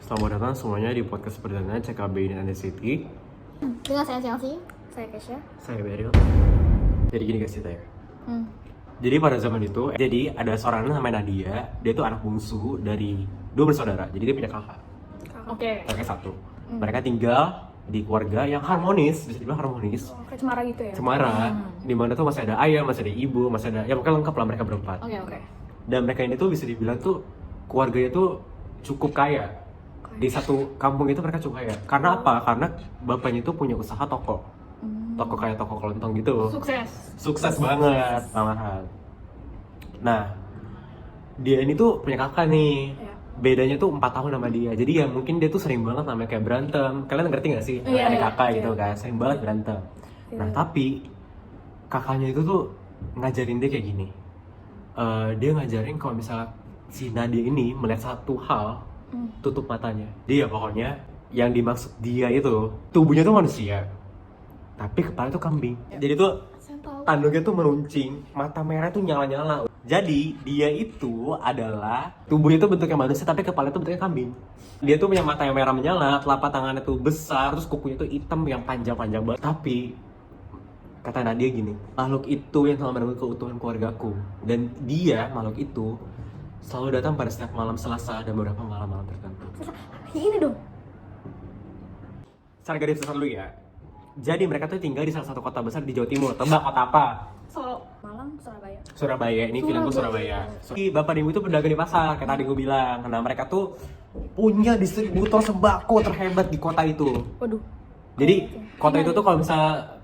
Selamat datang semuanya di podcast perdana CKB in the City. Dengan saya Chelsea, saya Kesha. Saya Beryl. Jadi gini guys ceritanya. Jadi pada zaman itu, jadi ada seorang namanya Nadia. Dia tuh anak bungsu dari dua bersaudara. Jadi dia punya kakak. Oke. Kakak satu. Mereka tinggal di keluarga yang harmonis, bisa dibilang harmonis. Kayak Cemara gitu ya? Cemara, di mana tuh masih ada ayah, masih ada ibu, masih ada, ya pokoknya lengkap lah mereka berempat. Oke. Dan mereka ini tuh bisa dibilang tuh keluarganya tuh cukup kaya. Di satu kampung itu mereka cukup kaya. Karena apa? Karena bapaknya itu punya usaha toko. Toko kayak toko kelontong gitu. Sukses banget malahan. Nah, dia ini tuh punya kakak nih. Iya. Bedanya tuh 4 tahun sama dia. Jadi ya mungkin dia tuh sering banget namanya kayak berantem. Kalian ngerti gak sih? Iya, Adik iya, kakak iya. gitu kan, sering banget berantem. Iya. Nah, tapi kakaknya itu tuh ngajarin dia kayak gini. Dia ngajarin kalau misalnya si Nadia ini melihat satu hal, tutup matanya. Dia pokoknya yang dimaksud dia itu tubuhnya tuh manusia, tapi kepala tuh kambing. Jadi tuh tanduknya tuh meruncing, mata merah tuh nyala-nyala. Jadi dia itu adalah tubuhnya tuh bentuknya manusia tapi kepala tuh bentuknya kambing. Dia tuh punya mata yang merah menyala, telapak tangannya tuh besar, terus kukunya tuh hitam yang panjang-panjang banget. Tapi kata Nadia gini, makhluk itu yang telah mengganggu keutuhan keluargaku. Dan dia, makhluk itu, selalu datang pada setiap malam Selasa dan beberapa malam-malam tertentu. Ini dong. Secara garis besar dulu ya. Jadi mereka tuh tinggal di salah satu kota besar di Jawa Timur. Tebak kota apa? Solo. Malang, Surabaya. Surabaya. Ini filmku Surabaya. Bapak dan ibu itu pedagang di pasar, kayak tadi gue bilang. Nah mereka tuh punya distributor sembako terhebat di kota itu. Waduh. Jadi kota itu tuh kalau misalnya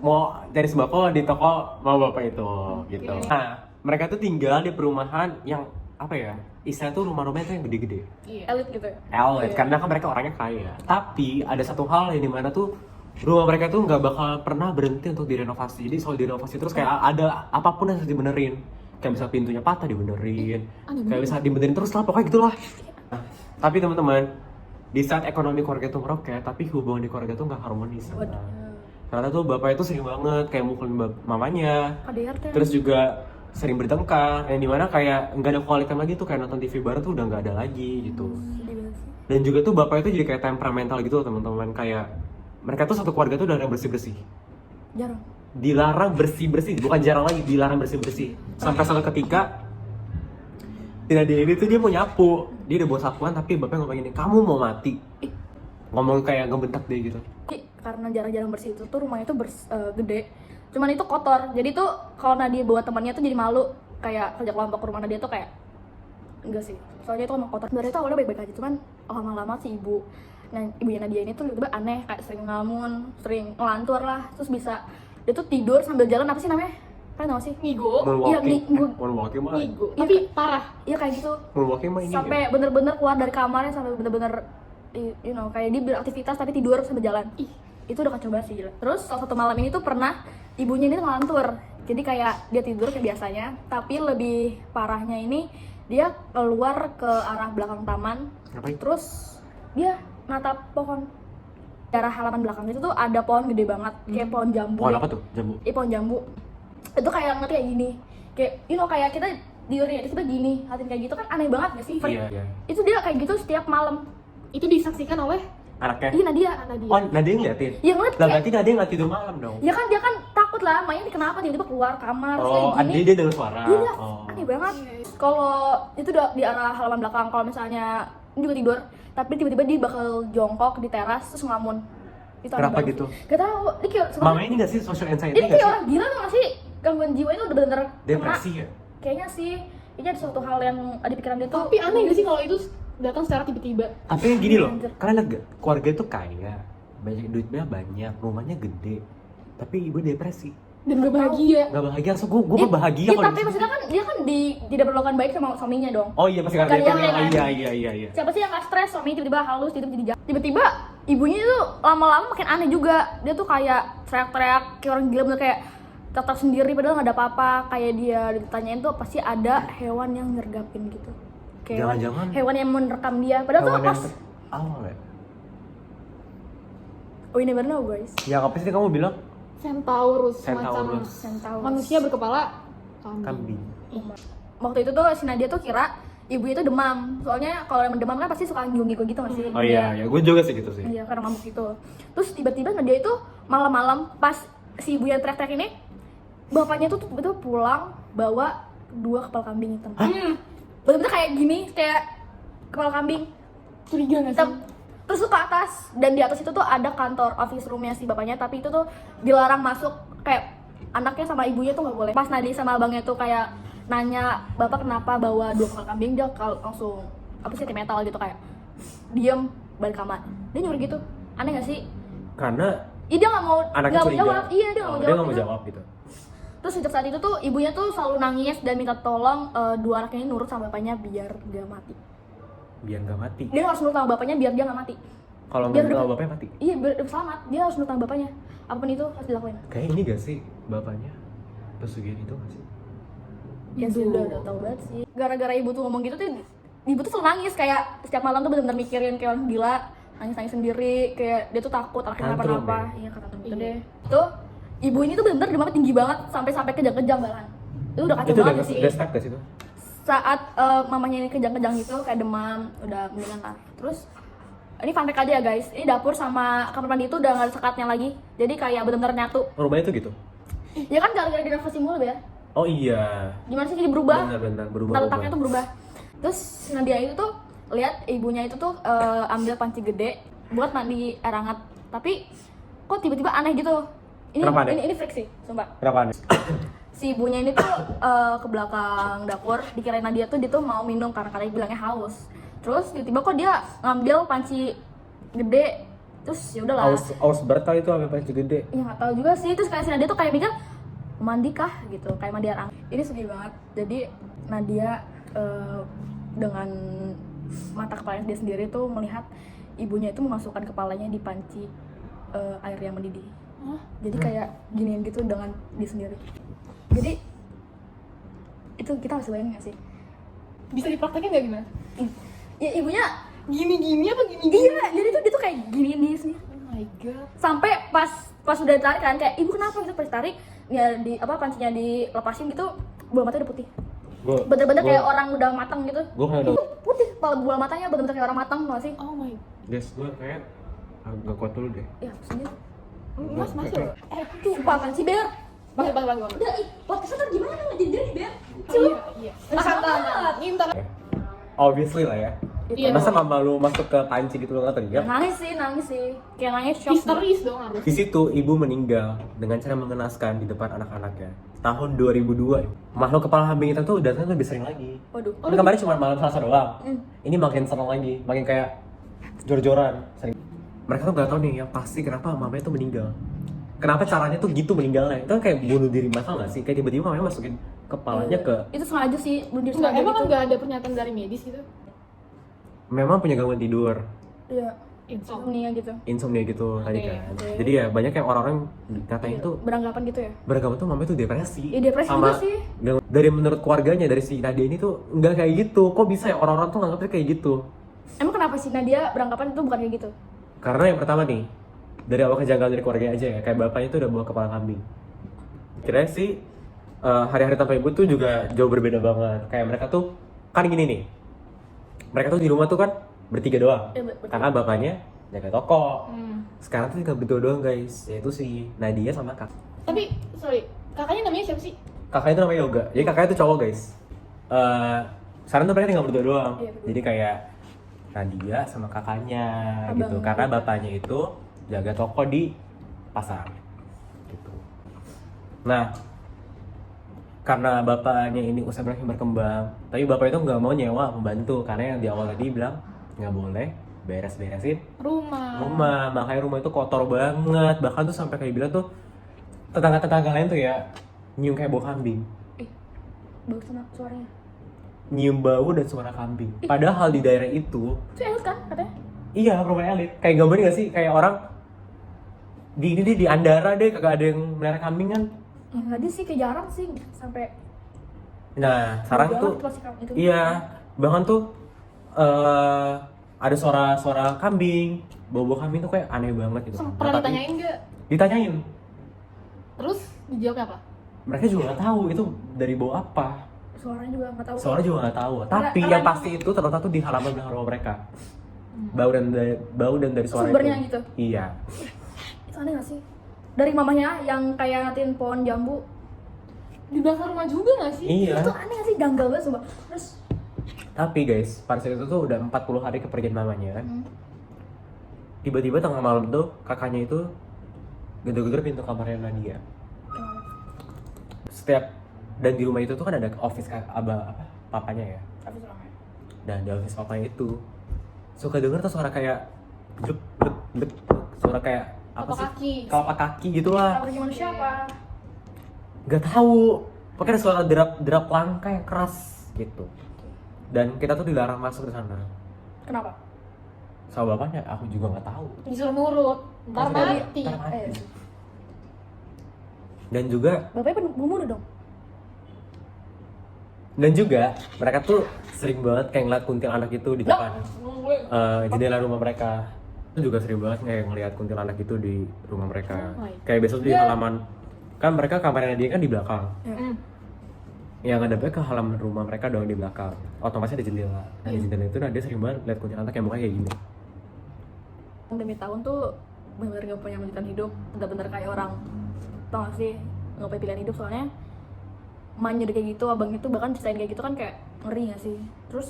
mau cari sembako di toko mau bapak itu gitu. Nah mereka tuh tinggal di perumahan yang apa ya, istilah tuh rumah-rumahnya tuh yang gede-gede. Iya. Elit gitu ya? Elit, karena kan mereka orangnya kaya. Tapi ada satu hal yang dimana tuh rumah mereka tuh nggak bakal pernah berhenti untuk direnovasi. Jadi soal direnovasi terus kayak ada apapun yang harus dibenerin. Kayak bisa pintunya patah dibenerin, kayak bisa dibenerin terus lah, pokoknya gitulah. Nah, tapi teman-teman, di saat ekonomi keluarga itu meroket, tapi hubungan di keluarga tuh nggak harmonis. Ternyata tuh bapaknya tuh sering banget kayak mukulin mamanya, KDRT. terus juga sering bertengkar, yang dimana kayak nggak ada quality time lagi tuh, kayak nonton TV bareng tuh udah nggak ada lagi gitu. Dan juga tuh bapaknya tuh jadi kayak temperamental gitu teman-teman, kayak mereka tuh satu keluarga tuh udah bersih-bersih. Jarang. Dilarang bersih-bersih, bukan jarang lagi, dilarang bersih-bersih. Sampai suatu ketika Tina dia ini tuh dia mau nyapu, dia udah bawa sapuan tapi bapaknya ngomong gini, kamu mau mati. Ngomong kayak ngebentak dia gitu. Karena jarang-jarang bersih itu tuh rumahnya tuh gede. Cuman itu kotor. Jadi tuh kalau Nadia bawa temannya tuh jadi malu. Kayak kerja kelompok ke rumah Nadia tuh kayak enggak sih. Soalnya itu emang kotor. Sebenarnya itu awalnya baik-baik aja, cuman lama-lama si ibu, nah ibunya Nadia ini tuh tiba-tiba aneh, kayak sering ngelamun, sering ngelantur lah. Terus bisa dia tuh tidur sambil jalan, apa sih namanya? Kalian tau sih? Ngigo. Iya, ngigo. Moonwalking mah. Ngigo. Tapi parah. Iya kayak gitu. Moonwalking mah ini Sampai ya. bener-bener keluar dari kamarnya, sampai bener-bener you know, kayak dia beraktivitas tapi tidur sambil jalan. Itu udah kacau banget sih, gila. Terus salah satu malam ini tuh pernah ibunya ini ngelantur. Jadi kayak dia tidur kayak biasanya, tapi lebih parahnya ini dia keluar ke arah belakang taman. Ngapain? Terus dia natap pohon. Di arah halaman belakang itu tuh ada pohon gede banget, kayak pohon jambu. Pohon apa tuh? Jambu. Pohon jambu. Itu kayak ngerti kayak gini. Kayak you know, kayak kita tidurnya itu gini, hatin kayak gitu kan aneh banget gak sih? Iya. Itu dia kayak gitu setiap malam. Itu disaksikan oleh Anaknya? iya Nadia. Oh, Nadia ngeliatin? Iya ngeliat Lah kayak, berarti Nadia nggak tidur malam dong? ya kan dia kan takut lah, mainnya kenapa tiba-tiba keluar kamar terus Oh, kayak gini. dia dengar suara. Iya, Oh. aneh banget. Kalau itu udah di arah halaman belakang, kalau misalnya ini juga tidur, tapi tiba-tiba dia bakal jongkok di teras terus ngelamun. Itu aneh Kenapa banget gitu? sih. Gak tau, ini kayak Mama ini nggak sih social anxiety ini nggak kayak sih? orang gila tuh gak sih? Gangguan jiwa itu udah bener-bener Depresi ya? Kayaknya sih, ini ada suatu hal yang ada di pikiran dia tuh. Tapi aneh gak sih kalau itu datang secara tiba-tiba? Tapi yang gini loh, Anjir. kalian lihat gak? Keluarga itu kaya, banyak duitnya banyak, rumahnya gede, tapi ibu depresi. Dan gak bahagia. Gak bahagia, so gue mah bahagia Iya, kalau tapi maksudnya kan dia kan tidak berlakukan baik sama suaminya dong. Oh iya, pasti karena Kan dia iya, kan? iya. Siapa sih yang gak stres, suaminya tiba-tiba halus, jadi jahat. Tiba-tiba ibunya itu lama-lama makin aneh juga. Dia tuh kayak teriak-teriak, kayak orang gila, bener kayak tetap sendiri padahal gak ada apa-apa. Kayak dia ditanyain tuh pasti ada hewan yang nyergapin gitu. Kayak Jangan-jangan hewan yang menerkam dia. Padahal tuh pas awal ya? we never know guys. Ya apa sih kamu bilang? Centaurus, Centaurus. Centaurus. manusia berkepala kambing. Kambing. Waktu itu tuh si Nadia tuh kira ibunya itu demam. Soalnya kalau emang demam kan pasti suka ngigo gitu nggak sih? Oh iya, ya gue juga sih gitu sih. Iya, karena ngamuk gitu. Terus tiba-tiba Nadia itu malam-malam pas si ibu yang teriak-teriak ini, bapaknya tuh betul pulang bawa 2 kepala kambing hitam. Betul-betul kayak gini, kayak kepala kambing Curiga nggak sih? hitam. Terus tuh ke atas, dan di atas itu tuh ada kantor office roomnya si bapaknya, tapi itu tuh dilarang masuk, kayak anaknya sama ibunya tuh nggak boleh. Pas Nadia sama abangnya tuh kayak nanya bapak kenapa bawa 2 kepala kambing, dia langsung apa sih metal gitu, kayak diem balik kamar. Dia nyuruh gitu, aneh gak sih? Karena Dia nggak mau anaknya curiga. jawab. Iya, dia nggak mau Dia jawab. nggak mau gitu. jawab gitu. Terus sejak saat itu tuh ibunya tuh selalu nangis dan minta tolong 2 anaknya ini nurut sama bapaknya biar gak mati. Biar nggak mati. Dia harus nurut sama bapaknya biar dia gak mati. Kalau Biar nggak udah- sama bapaknya mati. Iya, biar selamat. Dia harus nurut sama bapaknya. Apapun itu harus dilakuin. Kayak ini gak sih bapaknya pesugihan itu gak sih? Ya sih, udah tahu banget sih. Gara-gara ibu tuh ngomong gitu tuh, ibu tuh selalu nangis, kayak setiap malam tuh benar-benar mikirin kayak orang gila, nangis-nangis sendiri, kayak dia tuh takut anaknya Tantrum kenapa-napa. Iya, kata gitu deh. Tuh, ibu ini tuh benar-benar demamnya tinggi banget sampai kejang-kejang bahkan. Itu udah kacau Itu banget sih. udah stuck gak sih itu? Saat mamanya ini kejang-kejang gitu, kayak demam, udah mendingan lah. Terus ini fun fact aja ya guys, ini dapur sama kamar mandi itu udah gak ada sekatnya lagi, jadi kayak benar-benar nyatu. Rumahnya tuh gitu? Ya kan gara-gara direnovasi mulu ya. Oh iya. Gimana sih jadi berubah? Benar-benar berubah. Tata letaknya tuh berubah. Terus Nadia itu tuh lihat ibunya itu tuh ambil panci gede buat mandi air hangat. Tapi kok tiba-tiba aneh gitu. Kenapa aneh? Ini freak sih, sumpah. Berapa nih? Si ibunya ini tuh ke belakang dapur, dikirain Nadia tuh dia tuh mau minum karena dia bilangnya haus. Terus tiba-tiba kok dia ngambil panci gede, terus ya udahlah. Aus berat kali itu ambil panci gede. Ya nggak tahu juga sih. Terus kayak si Nadia tuh kayak mikir mandi kah gitu, kayak mandi air hangat. Ini sedih banget. Jadi Nadia dengan mata kepalanya dia sendiri tuh melihat ibunya itu memasukkan kepalanya di panci air yang mendidih. Jadi kayak giniin gitu dengan dia sendiri. Jadi itu kita masih bayangin gak sih? Bisa dipraktekin nggak gimana? Ya ibunya Gini-gini apa gini-gini? iya, jadi tuh dia tuh kayak giniin dia sendiri. Oh my god. Sampai pas udah ditarik kan, kayak ibu kenapa gitu, pas ditarik ya di apa pancinya dilepasin gitu, bola matanya udah putih. Bener-bener kayak orang udah matang gitu. Gue kayak Itu putih, kepala bola matanya bener-bener kayak orang matang nggak sih? Oh my. guys, gue kayak agak kuat dulu deh. Ya maksudnya Mas masuk. tuh apaan sih Ber? Bang. Udah, podcastnya tuh gimana nggak jadi Ber? Iya. Sangat. Ngintar. Obviously lah ya. Iya. Masa mama lu masuk ke panci gitu lu nggak teriak? Nangis sih, kayak nangis shock. Histeris dong harus. Di situ ibu meninggal dengan cara mengenaskan di depan anak-anaknya. Tahun 2002. Makhluk kepala kambing itu tuh datang lebih sering lagi. Waduh. Kan kemarin cuma malam Selasa doang. Ini makin sering lagi, makin kayak jor-joran. Sering. Mereka tuh nggak tahu nih yang pasti kenapa mamanya tuh meninggal. Kenapa caranya tuh gitu meninggalnya? Itu kan kayak bunuh diri masal nggak sih? Kayak tiba-tiba mamanya masukin kepalanya ke. Itu sengaja sih, bunuh diri Enggak, sengaja emang kan gitu. nggak ada pernyataan dari medis gitu? Memang punya gangguan tidur, Iya, Insomnia. insomnia gitu. insomnia gitu tadi kan. oke. Jadi ya banyak yang orang-orang katanya tuh Beranggapan gitu ya. beragama tuh mamanya tuh depresi. Ya, depresi juga sih. Dari menurut keluarganya, dari si Nadia ini tuh nggak kayak gitu. Kok bisa ya orang-orang tuh nganggapnya kayak gitu? Emang kenapa sih Nadia beranggapan itu bukan kayak gitu? Karena yang pertama nih, dari awal kejanggalan dari keluarganya aja ya, kayak bapaknya tuh udah bawa kepala kambing. Kira sih hari-hari tanpa ibu tuh juga jauh berbeda banget. Kayak mereka tuh kan gini nih, mereka tuh di rumah tuh kan bertiga doang, Iya, betul. karena bapaknya jaga toko. Sekarang tuh tinggal berdua doang guys, yaitu si Nadia sama kak. Tapi, sorry, kakaknya namanya siapa sih? Kakaknya itu namanya Yoga, jadi kakaknya itu cowok guys. Sekarang tuh mereka tinggal berdua doang, Iya, betul. jadi kayak Nadia sama kakaknya Abang. gitu, karena bapaknya itu jaga toko di pasar gitu. Nah, karena bapaknya ini usaha mereka berkembang, tapi bapak itu nggak mau nyewa pembantu karena yang di awal tadi bilang nggak boleh beres-beresin rumah, makanya rumah itu kotor banget, bahkan tuh sampai kayak bilang tuh tetangga-tetangga lain tuh ya nyium kayak bau kambing, Bagus suaranya. nyium bau dan suara kambing. Padahal di daerah itu Itu elit kan katanya? iya rumah elit, kayak gambarnya nggak sih kayak orang di ini deh di Andara deh kagak ada yang melihara kambing kan. Ya nggak ada sih, kayak jarang sih sampai. Nah sekarang Jarang tuh tuh pasti kamu itu. iya, bahkan tuh ada suara-suara kambing, bau-bau kambing tuh kayak aneh banget gitu. Pernah Tapi ditanyain nggak? ditanyain, Terus dijawabnya apa? mereka juga nggak tahu itu dari bau apa. Suaranya juga nggak tahu. Suara juga nggak tahu. Tapi Karena yang pasti itu terletak tuh di halaman belakang rumah mereka. Bau dan dari suara Sumbernya itu. gitu. Iya. Itu aneh nggak sih? Dari mamahnya yang kayak ngatin pohon jambu. Di belakang rumah juga nggak sih? Iya. Itu aneh nggak sih? Janggal banget sumpah. Terus Tapi guys, pada saat itu tuh udah 40 hari kepergian mamanya. Tiba-tiba tengah malam tuh kakaknya itu gedor-gedor pintu kamarnya Nadia. Setiap dan di rumah itu tuh kan ada office papanya ya. habis ramai. Dan di office papanya itu suka denger tuh suara kayak blek blek blek, suara kayak apa Telapak sih? kaki. Telapak kaki gitu lah. Apa manusia apa? Gak tahu. Pokoknya ada suara derap langkah yang keras gitu. Dan kita tuh dilarang masuk ke sana. Kenapa? Sama bapaknya, aku juga nggak tahu. Disuruh nurut. Ntar Maksudnya mati. ntar mati. Dan juga Bapaknya pembunuh dong. mereka tuh sering banget kayak ngeliat kuntilanak itu di depan jendela rumah mereka. Itu juga sering banget kayak ngeliat kuntilanak itu di rumah mereka. Kayak besok di halaman, kan mereka kamarnya dia kan di belakang. Yang ada ke halaman rumah mereka dong di belakang. Otomatis ada jendela. Nah di jendela itu dia sering banget lihat kuntilanak yang mukanya kayak gini. Demi tahun tuh bener-bener gak punya melanjutkan hidup, bener-bener kayak orang, tau gak sih, gak punya pilihan hidup. Soalnya emaknya udah kayak gitu, abang itu bahkan ceritain kayak gitu kan kayak ngeri gak sih. Terus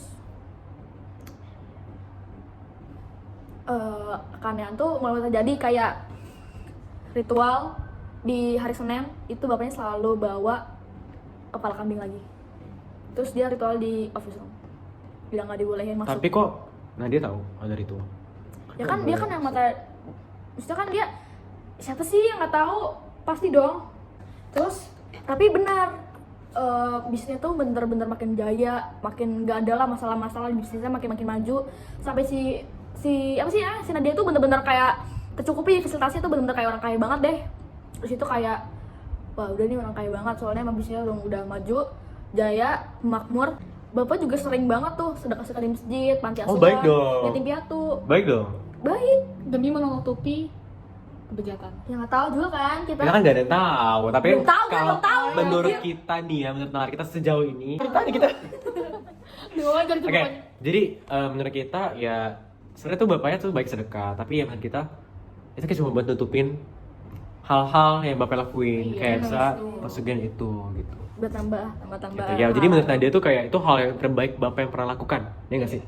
keanehan tuh mulai terjadi kayak ritual di hari Senin itu bapaknya selalu bawa kepala kambing lagi. Terus dia ritual di office room, bilang gak dibolehin masuk. Tapi kok Nadia tahu ada ritual? Ya kan dia kan yang mata, maksudnya kan dia siapa sih yang nggak tahu, pasti dong. Terus tapi benar bisnisnya tuh bener-bener makin jaya, makin nggak ada lah masalah-masalah di bisnisnya, makin maju sampai si apa sih ya, si Nadia tuh bener-bener kayak tercukupi fasilitasnya tuh, bener-bener kayak orang kaya banget deh. Terus itu kayak wah udah nih orang kaya banget, soalnya emang bisnisnya udah maju, jaya, makmur. Bapak juga sering banget tuh sedekah-sedekah di masjid, panti asuhan, baik dong. yatim piatu. Baik dong. Baik. Demi menutupi kebejatan. Ya nggak tahu juga kan kita. Kita kan gak ada yang tahu, tapi Belum tahu, kan, kalau belum tahu. menurut Dia- kita nih ya, menurut nalar kita sejauh ini, tadi kita. Diwajar Oke, cuma jadi menurut kita ya sebenarnya tuh bapaknya tuh baik sedekah, tapi ya menurut kita itu kayak cuma buat nutupin hal-hal yang bapak lakuin, Iya, kayak bisa betul. pesugihan itu gitu. Udah tambah. Gitu. Ya, jadi menurut Nadia tuh kayak itu hal yang terbaik bapak yang pernah lakukan, ya nggak sih?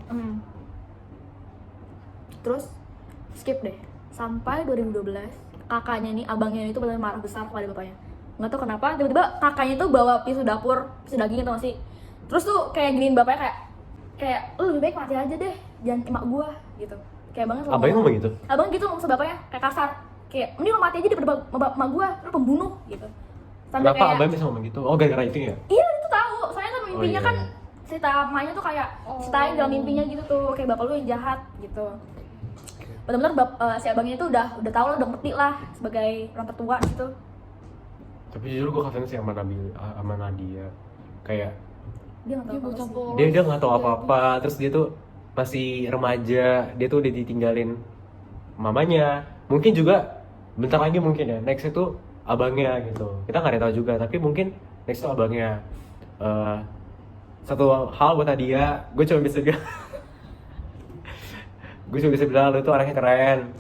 Terus skip deh sampai 2012, kakaknya nih, abangnya ini tuh benar marah besar kepada bapaknya. Nggak tahu kenapa tiba-tiba kakaknya tuh bawa pisau dapur, pisau daging tau gak sih. Terus tuh kayak giniin bapaknya kayak lu lebih baik mati aja deh, jangan emak gua gitu. Kayak banget sama Abangnya bapaknya. ngomong gitu? Abang gitu ngomong sama bapaknya kayak kasar, kayak mending lu mati aja daripada emak gua, lu pembunuh gitu. Sampai Kenapa kayak, abang bisa ngomong gitu? Oh gara-gara itu ya? iya itu tahu, soalnya kan mimpinya iya, kan iya. cerita emaknya tuh kayak ceritain dalam mimpinya gitu tuh, kayak bapak lu yang jahat gitu. Benar-benar si abangnya itu udah tahu lah, udah ngerti lah sebagai orang tertua gitu. Tapi jujur gue kasian sih sama Nadia. Kayak Dia nggak tahu dia apa bocah sih. polos. dia nggak tahu apa-apa, terus dia tuh masih remaja, dia tuh udah ditinggalin mamanya. Mungkin juga bentar lagi mungkin ya next itu abangnya gitu, kita nggak ada tahu juga, tapi mungkin next itu abangnya. Satu hal buat Nadia, gue cuma bisa bilang lu tuh orangnya keren.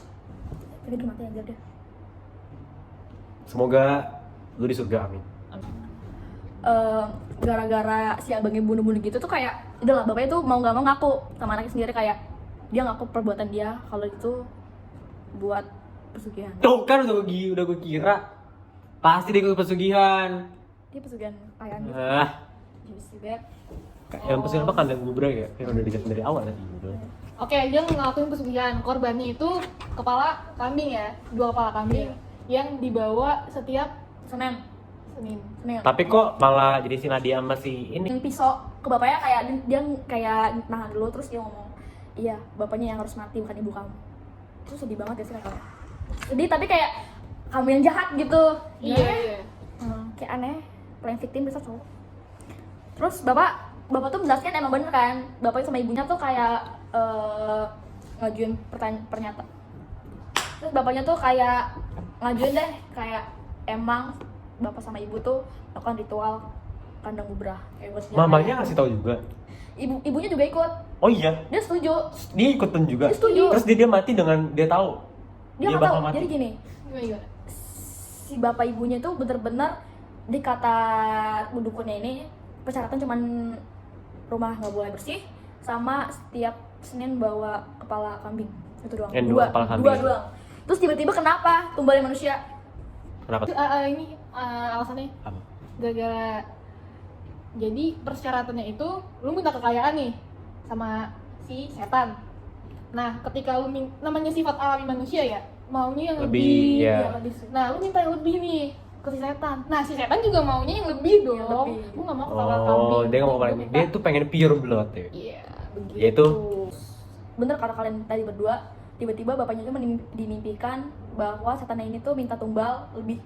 Tapi dia mati aja deh. Semoga lu di surga, amin. Gara-gara si abangnya bunuh-bunuh gitu tuh kayak udah lah, bapaknya tuh mau nggak mau ngaku sama anaknya sendiri, kayak dia ngaku perbuatan dia kalau itu buat pesugihan. Tuh kan udah gue kira pasti dia ikut pesugihan. Dia pesugihan kayaan gitu. Juicy banget. Yang pesugihan apa, kandang bubrek ya? Yang udah dijelasin dari awal tadi gitu. Oke, dia ngelakuin pesugihan. Korbannya itu kepala kambing ya, 2 kepala kambing yang dibawa setiap Senin. Senin. Tapi kok malah jadi si Nadia sama si ini? Yang pisau ke bapaknya, kayak dia kayak nahan dulu, terus dia ngomong, iya bapaknya yang harus mati bukan ibu kamu. Itu sedih banget ya sih kakaknya. Sedih tapi kayak kamu yang jahat gitu. Iya, iya. Kayak aneh, playing victim bisa cowok. Terus bapak tuh menjelaskan emang bener kan, bapaknya sama ibunya tuh kayak ngajuin pernyataan. Terus bapaknya tuh kayak ngajuin deh, kayak emang bapak sama ibu tuh melakukan ritual kandang bubrah kayak buat Mamanya ngasih tahu juga. Ibunya juga ikut, Oh iya, dia setuju. dia ikutan juga. Dia setuju. Terus dia mati dengan dia tahu. Dia nggak bakal tahu. mati. Jadi gini, Gimana? si bapak ibunya itu bener-bener di kata dukunnya ini persyaratan cuman rumah nggak boleh bersih sama setiap Senin bawa kepala kambing itu doang. Yang dua kepala kambing. Dua doang. Terus tiba-tiba kenapa tumbalnya manusia? Kenapa? Ini alasannya Apa? gara-gara jadi persyaratannya itu lu minta kekayaan nih sama si setan. Nah, ketika lu namanya sifat alami manusia ya, maunya yang lebih. ya. Lebih sih. Nah, lu minta yang lebih nih ke si setan. Nah, si setan juga maunya yang lebih dong. Yang lebih. Gue gak mau kepala kambing. Oh, dia nggak mau Gua paling. minta- Dia tuh pengen pure blood ya. Iya, begitu. Yaitu Bener kata kalian tadi berdua, tiba-tiba bapaknya itu dimimpikan bahwa setan ini tuh minta tumbal lebih,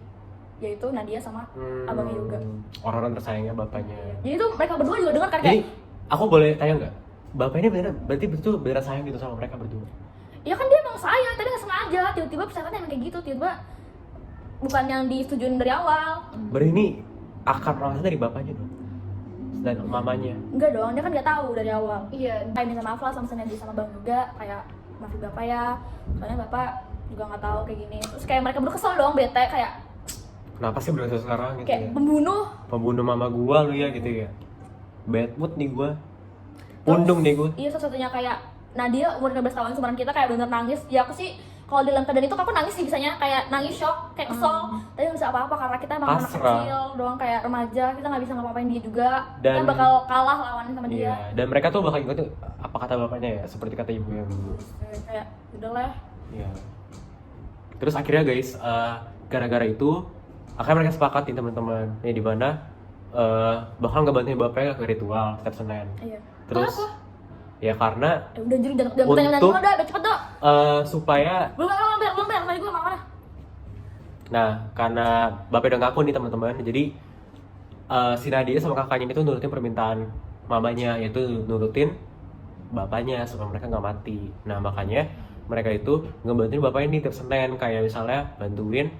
yaitu Nadia sama abangnya juga. Orang-orang tersayangnya bapaknya. Jadi tuh mereka berdua juga dengar kan Jadi kayak, aku boleh tanya nggak? Bapak ini beneran, berarti betul beneran sayang gitu sama mereka berdua? ya kan dia emang sayang, tapi nggak sengaja, tiba-tiba persyaratannya emang kayak gitu, tiba-tiba bukan yang disetujuin dari awal. Berarti ini akar permasalahan dari bapaknya dong? Dan mamanya? Enggak dong, dia kan nggak tahu dari awal. Iya. Kayak minta maaf lah sama Nadia sama bang juga, kayak maafin bapak ya, soalnya bapak juga nggak tahu kayak gini. Terus kayak mereka berdua kesel dong, bete kayak Kenapa sih berasa sekarang gitu kayak ya? pembunuh. Mama gua lu ya gitu ya? Bad mood nih gua. Pundung nih gua. Iya, satu-satunya kayak Nadia umur 15 tahun seumuran kita kayak bener nangis. Ya aku sih kalau di dalam keadaan itu aku nangis sih bisanya, kayak nangis shock, kayak kesel. Tapi nggak bisa apa-apa karena kita emang anak Pasrah. kecil doang, kayak remaja, kita nggak bisa ngapa-ngapain dia juga. Dan- Kita bakal kalah lawannya sama dia. Iya, dan mereka tuh bakal ikut apa kata bapaknya ya, seperti kata ibu yang dulu. Kayak udahlah. Iya. Terus akhirnya guys, gara-gara itu akhirnya mereka sepakat nih teman-teman, di mana bakal ngebantuin bapaknya ke ritual setiap Senin. Iya. Terus ya karena Udah anjir, jangan bertanya-tanya Untuk- dulu dah, cepet dong. supaya Belum bayar, tadi gue mana? nah karena bapak udah ngaku nih teman-teman, jadi si Nadia sama kakaknya itu nurutin permintaan mamanya, yaitu nurutin bapaknya supaya mereka nggak mati. Nah makanya mereka itu ngebantuin bapaknya nih tiap Senin, kayak misalnya bantuin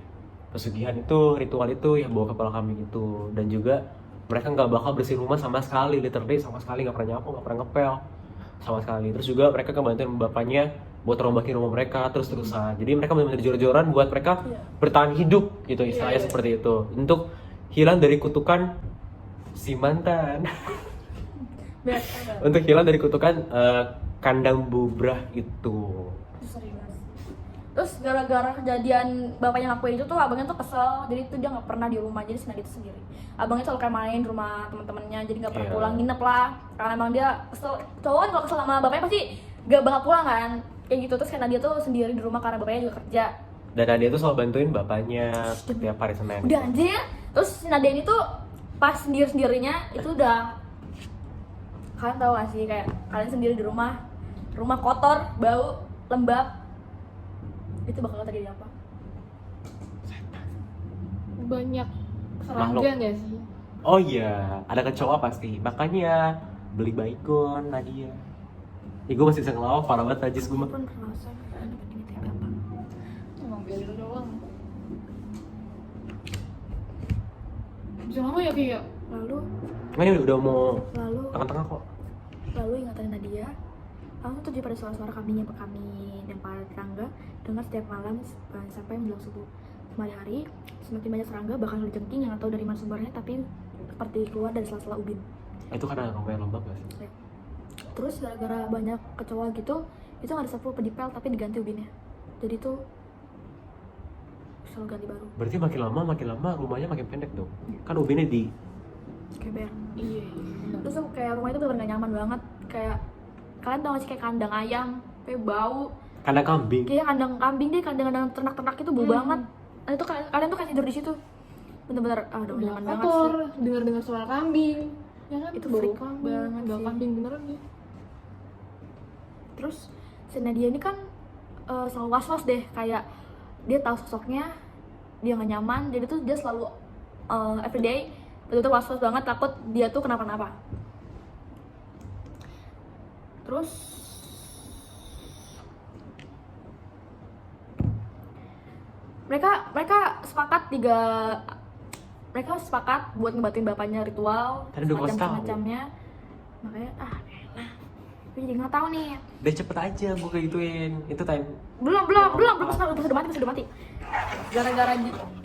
pesugihan itu, ritual itu yang bawa kepala kambing itu, dan juga mereka nggak bakal bersih rumah sama sekali, literally sama sekali nggak pernah nyapu, nggak pernah ngepel sama sekali. Terus juga mereka ngebantuin bapaknya buat rombakin rumah mereka terus-terusan. Jadi mereka benar-benar jor-joran buat mereka bertahan hidup gitu, istilahnya seperti itu, untuk hilang dari kutukan si mantan. Untuk hilang dari kutukan kandang bubrah itu. Terus gara-gara kejadian bapaknya ngakuin itu tuh abangnya tuh kesel, jadi tuh dia nggak pernah di rumah, jadi Nadia itu sendiri. Abangnya selalu kayak main di rumah teman-temannya, jadi nggak pernah Iya. pulang, nginep lah. Karena emang dia kesel, cowok kan kalau kesel sama bapaknya pasti gak bakal pulang kan, kayak gitu. Terus kayak Nadia tuh sendiri di rumah karena bapaknya juga kerja. Dan Nadia tuh selalu bantuin bapaknya setiap hari Senin. Udah anjir. Terus si Nadia ini tuh pas sendiri-sendirinya itu udah, kalian tahu gak sih kayak kalian sendiri di rumah kotor, bau, lembab, itu bakal terjadi apa? Banyak Makhluk. serangga nggak sih? Oh iya, ada kecoa pasti. Makanya beli baygon Nadia. Gue masih bisa ngelawak, parah banget najis gue mah. Pun terasa ada penting tapi apa? Emang biar doang. Bisa lama ya kayak Lalu Ini udah mau lalu tengah-tengah kok. ingatan Nadia, langsung tujuh pada suara-suara kambing yang kami dan para tetangga dengar setiap malam sampai menjelang subuh. Semakin hari, semakin banyak serangga bahkan jengking yang nggak tahu dari mana sumbernya, tapi seperti keluar dari sela-sela ubin. Itu karena rumahnya lembab gak sih? Terus gara-gara banyak kecoa gitu, itu nggak disapu pedipel tapi diganti ubinnya. Jadi tuh selalu ganti baru. Berarti makin lama rumahnya makin pendek dong. Kan ubinnya di Keber. iya. Terus tuh kayak rumah itu bener gak nyaman banget. Kayak kalian tau gak sih kayak kandang ayam, kayak bau. kandang kambing. Kayak kandang kambing deh, kandang-kandang ternak-ternak itu bau banget. Nah itu kalian tuh kayak tidur di situ. Bener-bener udah Udah nyaman banget kotor, sih. dengar suara kambing. Ya kan? Itu Bau freak kambing, banget bau sih. kambing beneran ya. Terus si Nadia ini kan selalu was-was deh, kayak dia tahu sosoknya, dia gak nyaman, jadi tuh dia selalu everyday betul-betul was-was banget, takut dia tuh kenapa-napa. Terus mereka sepakat mereka sepakat buat ngebatin bapaknya ritual Tadi udah kasih tahu. semacamnya. Makanya elah. Gue jadi nggak tahu nih. Udah cepet aja gue kayak gituin. Itu time. Belum udah mati.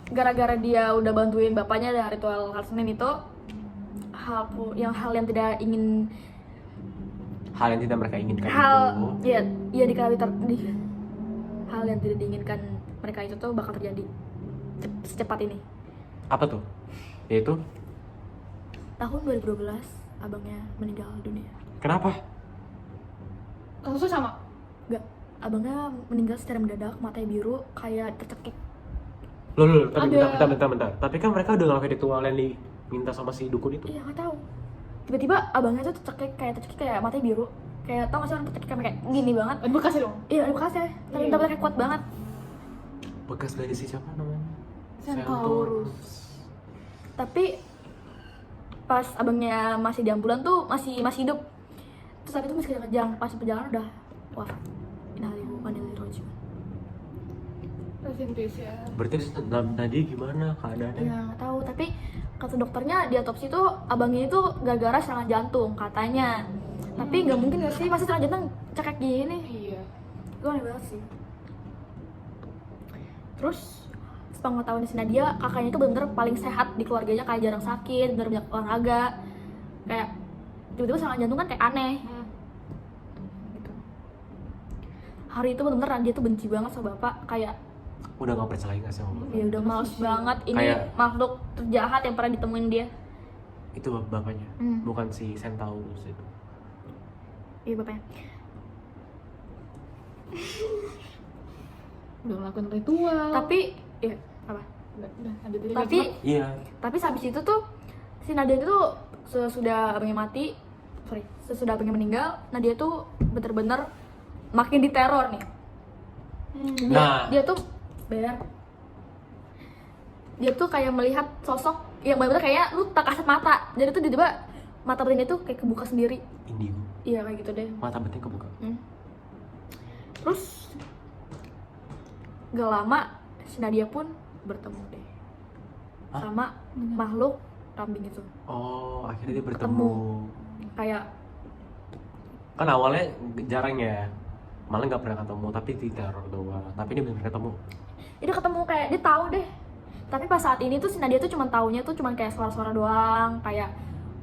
Gara-gara dia udah bantuin bapaknya dari ritual hari Senin itu, hal yang tidak ingin Hal yang tidak mereka inginkan itu. hal yang tidak diinginkan mereka itu tuh bakal terjadi secepat ini. Apa tuh? Yaitu Tahun 2012 abangnya meninggal dunia. kenapa? Kasusnya sama. Enggak, abangnya meninggal secara mendadak, matanya biru kayak tercekik. Loh, tapi Ada. bentar. Tapi kan mereka udah ngelakuin ritual yang diminta sama si dukun itu. Iya, nggak tahu. Tiba-tiba abangnya tuh tercekik kayak matanya biru. Kayak tau gak sih orang tercekik kayak gini banget. Bekas ya dong. Iya, ada bekasnya. Tapi Iya. kayak kuat banget. Bekas dari si siapa namanya? Centaurus. Tapi pas abangnya masih di ambulan tuh masih hidup. Terus tapi itu masih kejang-kejang, pas perjalanan udah wafat. Innalillahi wa inna ilaihi raji'un. Rest in peace ya. Berarti Nadia gimana keadaannya? Ya nggak tahu, tapi kata dokternya di otopsi tuh abangnya itu gara-gara serangan jantung katanya. Tapi nggak mungkin nggak sih, masih serangan jantung cekek gini. Iya. Itu aneh banget sih. Terus sepengetahuan si Nadia, kakaknya itu bener-bener paling sehat di keluarganya, kayak jarang sakit, bener banyak olahraga. Kayak tiba-tiba serangan jantung kan kayak aneh. Gitu. Hari itu bener-bener dia tuh benci banget sama bapak, kayak Udah gak percaya gak sih sama bapak? ya udah males banget ini Kayak- makhluk terjahat yang pernah ditemuin dia. Itu bapaknya, bukan si Centaurus itu. Iya bapaknya. Udah ngelakuin ritual. Tapi ya apa? udah ada tadi. Iya. Tapi habis itu tuh si Nadia itu tuh sesudah abangnya meninggal, Nadia tuh bener-bener makin diteror nih. Dia tuh dia tuh kayak melihat sosok yang bener-bener kayak lu tak kasat mata. Jadi tuh tiba-tiba mata batinnya tuh kayak kebuka sendiri. Indigo. Iya kayak gitu deh. Mata batin kebuka. Terus gak lama si Nadia pun bertemu deh sama makhluk kambing itu. Oh, akhirnya dia bertemu. Ketemu. Kayak Kan awalnya jarang ya. Malah nggak pernah ketemu, tapi di teror doang. Tapi ini benar ketemu. dia ketemu, kayak dia tahu deh. Tapi pas saat ini tuh si Nadia tuh taunya tuh cuman kayak suara-suara doang, kayak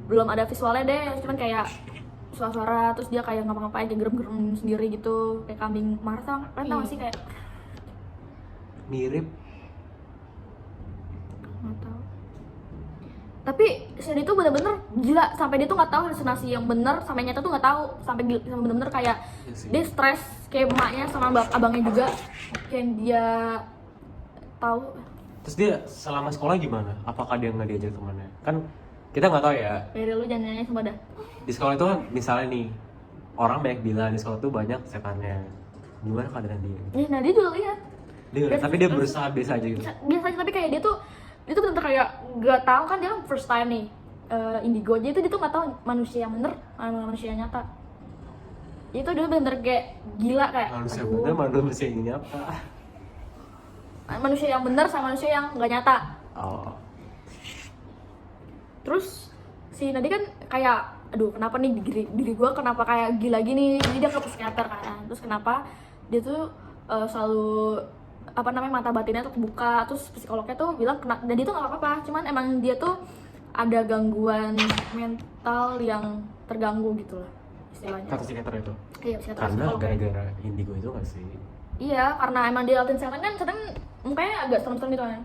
belum ada visualnya deh, cuman kayak suara-suara, terus dia kayak ngapa-ngapain, kayak gerem-gerem sendiri gitu, kayak kambing marah. Kalian tau gak sih kayak Mirip. nggak tahu. Tapi si Nadia tuh bener-bener gila, sampai dia tuh nggak tahu halusinasi yang bener sampai nyata tuh nggak tahu, sampai bener-bener kayak Iya sih. dia stres kayak emaknya sama abangnya juga, kayak dia tahu. Terus dia selama sekolah gimana? Apakah dia nggak diajak temannya? Kan kita nggak tahu ya. Dari lu jangan nanya sama dah. Di sekolah itu kan misalnya nih, orang banyak bilang di sekolah tuh banyak setannya. Gimana keadaan dia? Nih Nadia juga lihat. Tapi dia berusaha biasa aja gitu. Biasa aja, tapi kayak dia tuh bener kayak gak tahu kan, dia kan first time nih indigo, jadi dia tuh gak tahu manusia yang bener sama manusia yang nyata. Itu dia bener kayak gila, kayak Manusia aduh, bener, manusia ini apa? manusia yang bener sama manusia yang gak nyata. Oh, Terus si Nadia kan kayak aduh kenapa nih diri gue kenapa kayak gila gini, jadi dia ke psikiater kan. Terus kenapa dia tuh selalu mata batinnya tuh kebuka, terus psikolognya tuh bilang dan dia tuh nggak apa-apa, cuman emang dia tuh ada gangguan mental yang terganggu gitu lah istilahnya. kata psikiater itu. Iya, psikiater, Karena psikolog. gara-gara indigo itu nggak sih? Iya, karena emang dia latin setan kan, mukanya agak serem-serem gitu kan.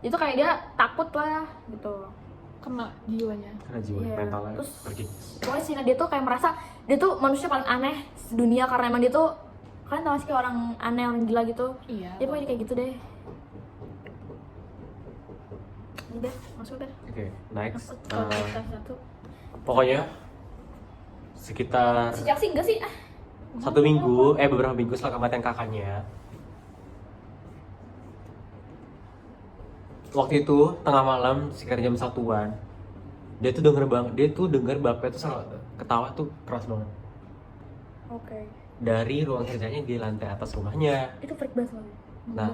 Itu kayak dia takut lah gitu. Kena jiwanya. Karena jiwa Iya. mentalnya Terus pergi. pokoknya si Nadia tuh kayak merasa dia tuh manusia paling aneh sedunia, karena emang dia tuh kalian tau gak sih kayak orang aneh, orang gila gitu. Iya. Dia pokoknya kayak gitu deh. Udah, masuk deh. Oke, next. Masuk ke kita satu. Pokoknya sekitar Sejak sih enggak sih? beberapa minggu setelah kematian kakaknya. Waktu itu tengah malam sekitar jam 1-an, dia tuh denger bapaknya tuh ketawa tuh keras banget Oke. dari ruang kerjanya di lantai atas rumahnya. Itu freak banget soalnya. Nah,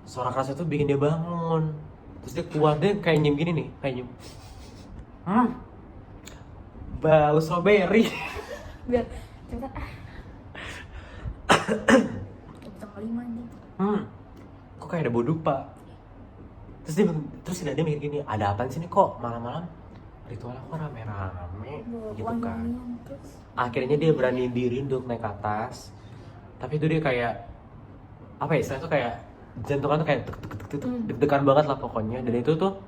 suara keras itu bikin dia bangun. Terus dia keluar, dia kayak nyium gini nih, kayak nyium. Bau strawberry. Biar cepetan bisa kelima nih. Kok kayak ada bau dupa. Terus si Nadia mikir gini, ada apaan sih nih kok malam-malam ritualnya kok rame-rame gitu kan. Akhirnya dia berani diri untuk naik ke atas. Tapi itu dia kayak apa ya, istilahnya tuh kayak jantungan tuh kayak deg-degan banget lah pokoknya. Dan itu tuh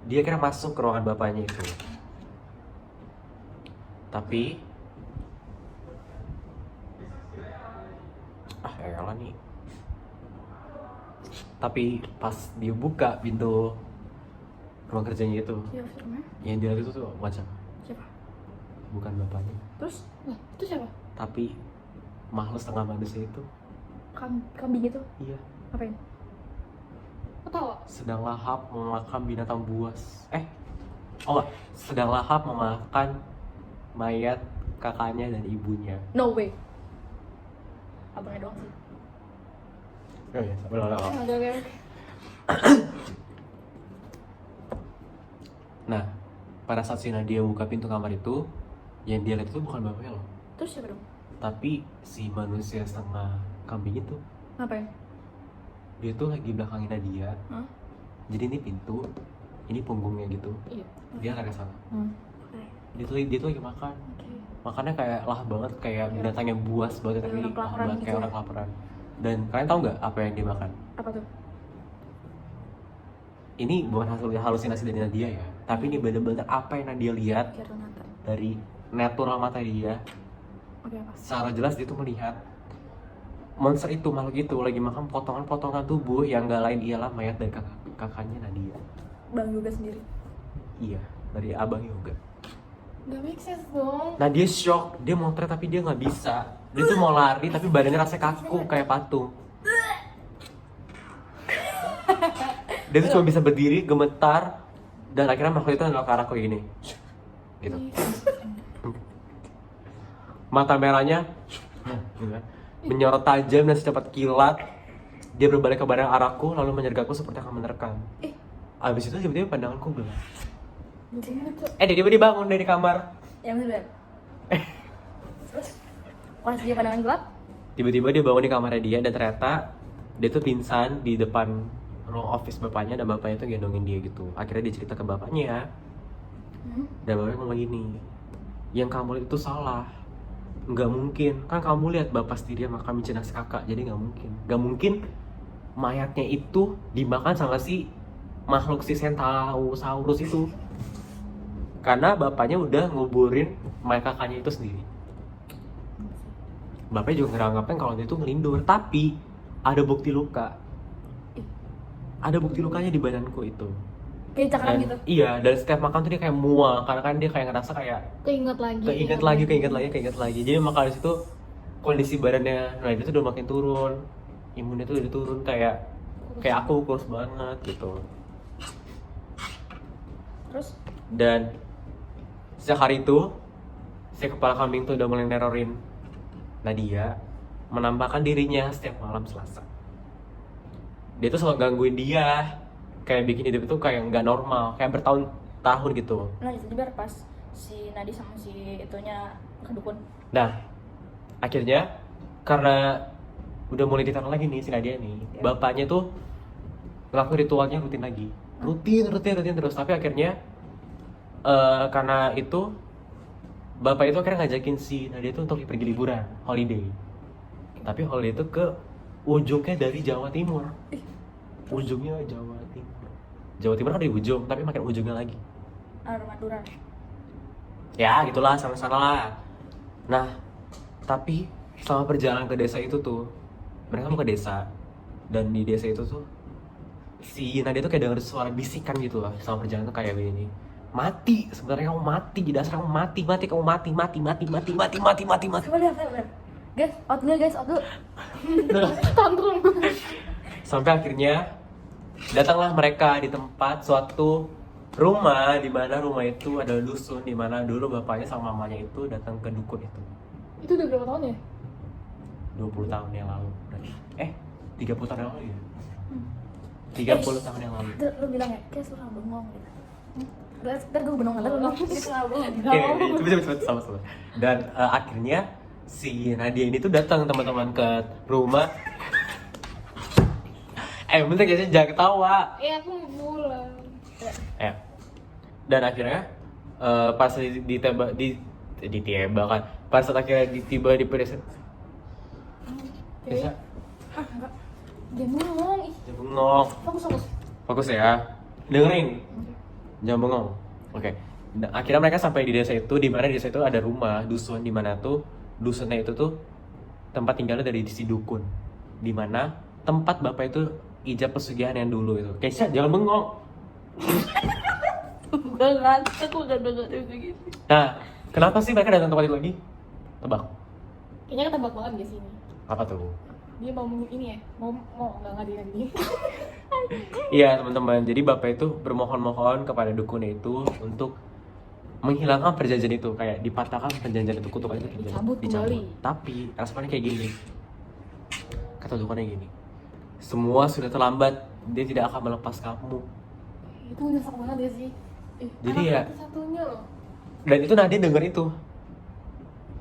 dia kira masuk ke ruangan bapaknya itu. Tapi elah nih. Tapi pas dia buka pintu ruang kerjanya itu, yang dia lihat itu tuh macam Siapa? bukan bapaknya, Terus, itu siapa? tapi makhluk setengah manusia itu. Kambing gitu? Iya, Ngapain? Ketawa? sedang lahap memakan binatang buas. Sedang lahap memakan mayat kakaknya dan ibunya. No way. Abangnya doang sih. Oh iya, benar. Oke. Nah, pada saat si Nadia buka pintu kamar itu, yang dia lihat itu bukan bapaknya loh, Terus siapa dong? tapi si manusia setengah kambing itu. Ngapain? Dia tuh lagi belakangin Nadia. Hah? Jadi ini pintu, ini punggungnya gitu. Iya. Dia lari ke sana. Oke. Dia tuh lagi makan. Makannya kayak lah banget, kayak binatang yang buas banget, Kayak tapi orang lah kelaparan banget gitu kayak ya? orang kelaparan. Dan kalian tahu nggak apa yang dia makan? Apa tuh? Ini bukan halusinasi dari Nadia ya, tapi ini bener-bener apa yang Nadia lihat Kira Renata. dari natural mata dia. Oke, apa? Secara jelas dia tuh melihat monster itu, makhluk itu lagi makan potongan-potongan tubuh yang gak lain ialah mayat dari kakaknya Nadia. Bang Yoga sendiri. Iya, dari abang Yoga. Gak make sense dong. Nah dia shock, dia mau teriak tapi dia nggak bisa. Dia tuh mau lari tapi badannya rasanya kaku kayak patung. Dia tuh cuma bisa berdiri, gemetar, dan akhirnya makhluk itu nolak ke arah kayak gini. Gitu. Mata merahnya menyorot tajam dan secepat kilat. Dia berbalik ke badan arahku lalu menyergapku seperti akan menerkam. Abis itu tiba-tiba pandanganku gelap. Dia tiba-tiba bangun dari kamar. Yang bener. Terus pas dia pandangan gelap, Tiba-tiba dia bangun di kamarnya dia dan ternyata dia tuh pingsan di depan ruang office bapaknya, dan bapaknya tuh gendongin dia gitu. Akhirnya dia cerita ke bapaknya. Dan bapaknya ngomong gini, yang kamu lihat itu salah. Nggak mungkin, kan kamu lihat bapak sendiri yang makan jenazah kakak, jadi nggak mungkin. Nggak mungkin mayatnya itu dimakan sama si makhluk si Centaurus itu. Karena bapaknya udah nguburin mayat kakaknya itu sendiri. Bapaknya juga ngeranggapan kalau dia itu ngelindur, tapi ada bukti luka. Ada bukti lukanya di badanku itu. kayak cakaran gitu. Iya, dan setiap makan tuh dia kayak mual, karena kan dia kayak ngerasa kayak Keinget lagi. Jadi maka di situ kondisi badannya Nadia tuh udah makin turun, imunnya tuh udah turun, kayak aku kurus banget gitu. Terus Dan sejak hari itu si kepala kambing tuh udah mulai nerorin Nadia, menampakkan dirinya setiap malam Selasa. Dia tuh selalu gangguin dia, kayak bikin hidup itu kayak nggak normal, kayak bertahun-tahun gitu. nah jadi biar pas si Nadi sama si itunya ke dukun. Nah, akhirnya karena udah mulai ditaruh lagi nih si Nadia nih, bapaknya tuh ngelakuin ritualnya rutin lagi, rutin terus. Tapi akhirnya karena itu bapak itu akhirnya ngajakin si Nadia tuh untuk pergi liburan, holiday. Tapi holiday itu ke ujungnya dari Jawa Timur. Ujungnya Jawa Timur. Jawa Timur kan di ujung, tapi makin ujungnya lagi. Madura. Ya gitulah, sama-sama lah. Nah, tapi selama perjalanan ke desa itu tuh, mereka mau ke desa, dan di desa itu tuh si Nadia tuh kayak denger suara bisikan gitu lah. Selama perjalanan tuh kayak begini, mati, sebenarnya kamu mati, di dasar kamu mati, kamu mati. Sabar. Guys, out dulu. Tantrum. Sampai akhirnya datanglah mereka di tempat suatu rumah, di mana rumah itu adalah dusun, di mana dulu bapaknya sama mamanya itu datang ke dukun itu. Itu udah berapa tahun ya? 20 tahun yang lalu. 30 tahun yang lalu ya. 30 tahun yang lalu. Terus lu bilang ya, kayak suara bengong gitu. Ntar gue bengong, ntar lu bengong, kayak suara bengong. Oke, cepet sama-sama. Dan akhirnya si Nadia ini tuh datang teman-teman ke rumah. Bentar guys, jangan ketawa. Aku mau pulang. Dan akhirnya pas ditembak kan. Pas saat akhirnya tiba di pedesaan. Bisa? Enggak. Jangan ngomong. Jangan bengong. Fokus ya. Dengerin. Jangan bengong. Oke. Nah, akhirnya mereka sampai di desa itu, di mana di desa itu ada rumah dusun, di mana tuh dusunnya itu tuh tempat tinggalnya dari si dukun. Di mana tempat bapak itu ijab pesugihan yang dulu itu. Keisha, jangan bengong. Gue ngantuk, aku gak dengerin begitu. Nah, kenapa sih mereka datang tempat itu lagi? Tebak. Kayaknya ketebak banget guys ini. Apa tuh? Dia mau ini ya, mau nggak dia. Iya teman-teman, jadi bapak itu bermohon-mohon kepada dukunnya itu untuk menghilangkan perjanjian itu, kayak dipatahkan perjanjian itu, kutukan itu Dicabut kembali. Tapi responnya kayak gini, kata dukunnya gini, semua sudah terlambat, dia tidak akan melepas kamu. Itu nyesek banget ya sih. Jadi ya, satunya loh. dan itu Nadia denger itu.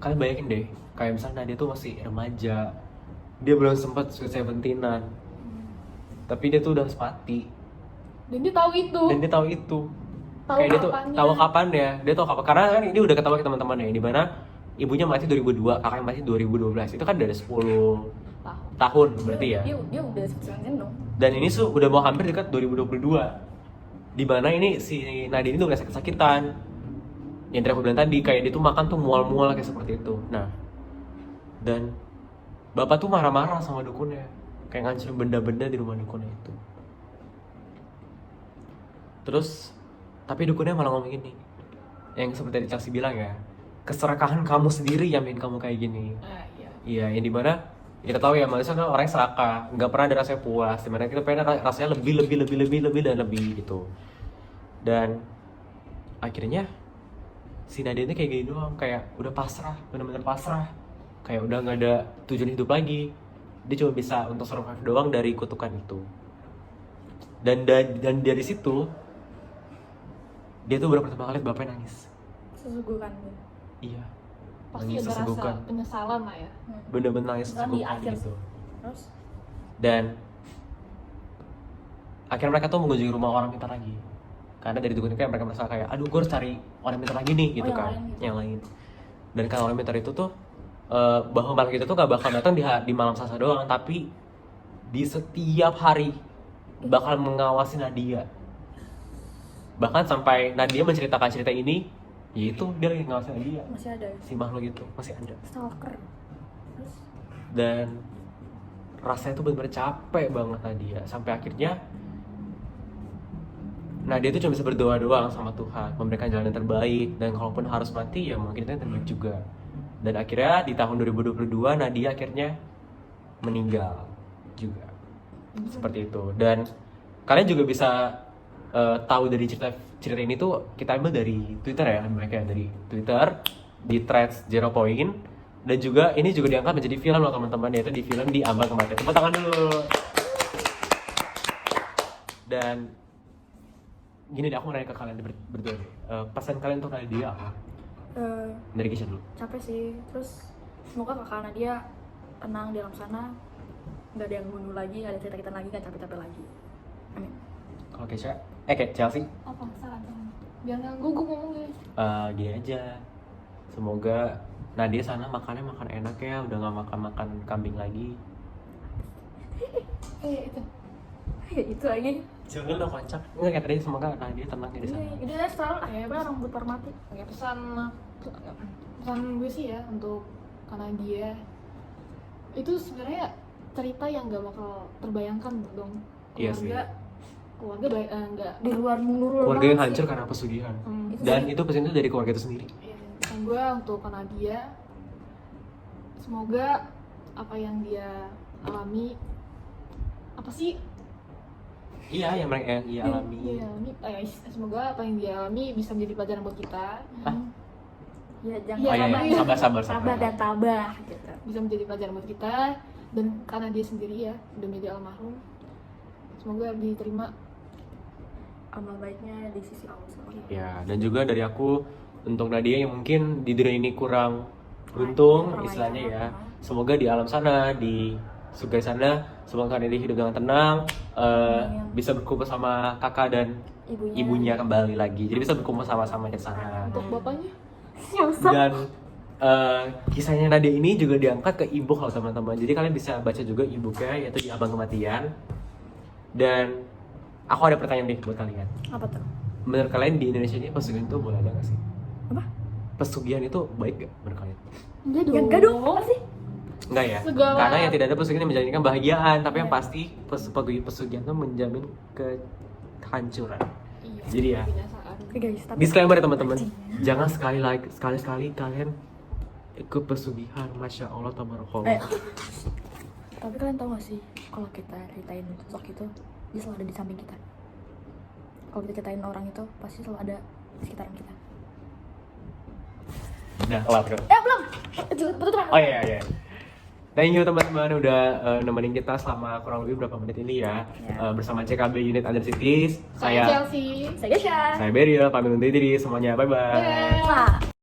Kalian bayangin deh, kayak misalnya Nadia tuh masih remaja, dia belum sempat seventeenan, tapi dia tuh udah mati. Dan dia tahu itu. Kayak dia tuh tahu kapan ya, dia tahu kapan, karena kan ini udah ketahuan ke teman-temannya, di mana ibunya mati 2002, kakaknya mati 2012, itu kan dari 10 tahun berarti ya. Dia udah sebulan dong. Dan ini tuh udah mau hampir dekat 2022, di mana ini si Nadine itu udah sakit-sakitan. Yang tadi aku bilang tadi, kayak dia tuh makan tuh mual-mual kayak seperti itu. Nah, dan bapak tuh marah-marah sama dukunnya, kayak ngancurin benda-benda di rumah dukunnya itu. Terus tapi dukunnya malah ngomong gini, yang seperti Chelsea bilang ya, keserakahan kamu sendiri yang bikin kamu kayak gini. Iya, yang dimana kita tahu ya, manusia kan orang yang serakah, nggak pernah ada rasanya puas, dimana kita pengen rasanya lebih dan lebih gitu. Dan akhirnya si Nadia ini kayak gini doang, kayak udah pasrah, benar-benar pasrah, kayak udah nggak ada tujuan hidup lagi. Dia cuma bisa untuk survive doang dari kutukan itu. Dan dari situ dia tuh baru pertama kali bapaknya nangis. Sesugukan. Iya. Pasti nangis ada sesegukan. rasa penyesalan lah ya. Bener-bener nangis Kan di sesegukan akhir. gitu. Terus Dan akhirnya mereka tuh mengunjungi rumah orang pintar lagi. Karena dari dukun itu kayak mereka merasa kayak, aduh gue harus cari orang pintar lagi nih gitu kan, yang lain. Dan kalau orang pintar itu tuh bahwa makhluk itu tuh gak bakal datang di malam Selasa doang, tapi di setiap hari bakal mengawasi Nadia. Bahkan sampai Nadia menceritakan cerita ini, yaitu dia lagi ngawasi Nadia. masih ada ya? Si makhluk itu masih ada. Stalker. Terus Dan rasanya tuh bener-bener capek banget Nadia, sampai akhirnya Nadia tuh cuma bisa berdoa doang sama Tuhan, memberikan jalan yang terbaik, dan kalaupun harus mati ya mungkin itu yang terbaik juga. Dan akhirnya di tahun 2022 Nadia akhirnya meninggal juga, seperti itu. Dan kalian juga bisa tahu dari cerita ini tuh, kita ambil dari Twitter ya, mereka dari Twitter di threads 0 point. Dan juga ini juga diangkat menjadi film loh teman-teman, yaitu di film di Ambang Kematian. Tepuk tangan dulu. Dan gini deh, aku mau nanya ke kalian berdua deh. Pesan kalian untuk Nadia apa? Dari Kisah dulu. capek sih. Terus semoga kakak Nadia tenang di alam sana, nggak ada yang bunuh lagi, nggak ada cerita-cerita lagi, nggak capek-capek lagi. Amin. Kalau Kesha, kayak Chelsea, Apa saran? Biar nggak gugup ngomong guys. gini aja. Semoga Nadia sana makannya makan enak ya, udah nggak makan kambing lagi. Itu. Itu lagi. Jangan lo kocak. Enggak, kayak tadi semoga Nadia tenang ya di sana. Udah selalu apa orang buat hormati. Oke, pesan gue sih ya untuk karena dia itu sebenarnya cerita yang nggak bakal terbayangkan dong. Iya sih. Keluarga nggak Di luar nurul. Keluarga yang hancur karena pesugihan. Dan itu pesan itu dari keluarga itu sendiri. Pesan gue untuk karena dia, semoga apa yang dia alami, apa sih? Iya, yang mereka yang alami. Iya, semoga apa yang dia alami bisa menjadi pelajaran buat kita. Ya jangan Iya, sabar dan tabah gitu. Bisa menjadi pelajaran buat kita, dan karena dia sendiri ya udah menjadi almarhum. Semoga diterima. Amal baiknya di sisi Allah SWT. Ya, dan juga dari aku untuk Nadia yang mungkin di dunia ini kurang beruntung Kurang istilahnya lancar. ya. Semoga di alam sana, di surga sana, semoga Nadia hidup dengan tenang, bisa berkumpul sama kakak dan ibunya kembali lagi. Jadi bisa berkumpul sama-sama di sana. Untuk bapaknya. Dan kisahnya Nadia ini juga diangkat ke e-book loh teman-teman. Jadi kalian bisa baca juga e-booknya, yaitu di Abang Kematian. Dan aku ada pertanyaan nih buat kalian. Apa tuh? Menurut kalian di Indonesia ini pesugihan itu boleh ada nggak sih? Apa? Pesugihan itu baik gak menurut kalian? Enggak dong. Ya enggak dong, apa sih? Enggak ya? Segala- Karena yang tidak ada pesugihan yang menjamin kebahagiaan, tapi yang Iya. pasti pesugihan itu menjamin kehancuran. Iya. Jadi ya, Kebinasaan. Oke guys, tapi disclaimer ya teman-teman, jangan sekali-sekali kalian ikut pesugihan, masya Allah tabarakallah. Tapi kalian tahu gak sih, kalau kita ceritain sosok itu, dia selalu ada di samping kita. Kalau kita ceritain orang itu, pasti selalu ada di sekitaran kita. Udah kelar kan? Belum! Betul. Oh iya. Thank you teman-teman udah nemenin kita selama kurang lebih berapa menit ini ya. Ya. Bersama CKB Unit Under Cities. Saya Chelsea. Saya Gesha. Saya Beryl, pamit undur diri semuanya. Bye bye. Bye. Nah.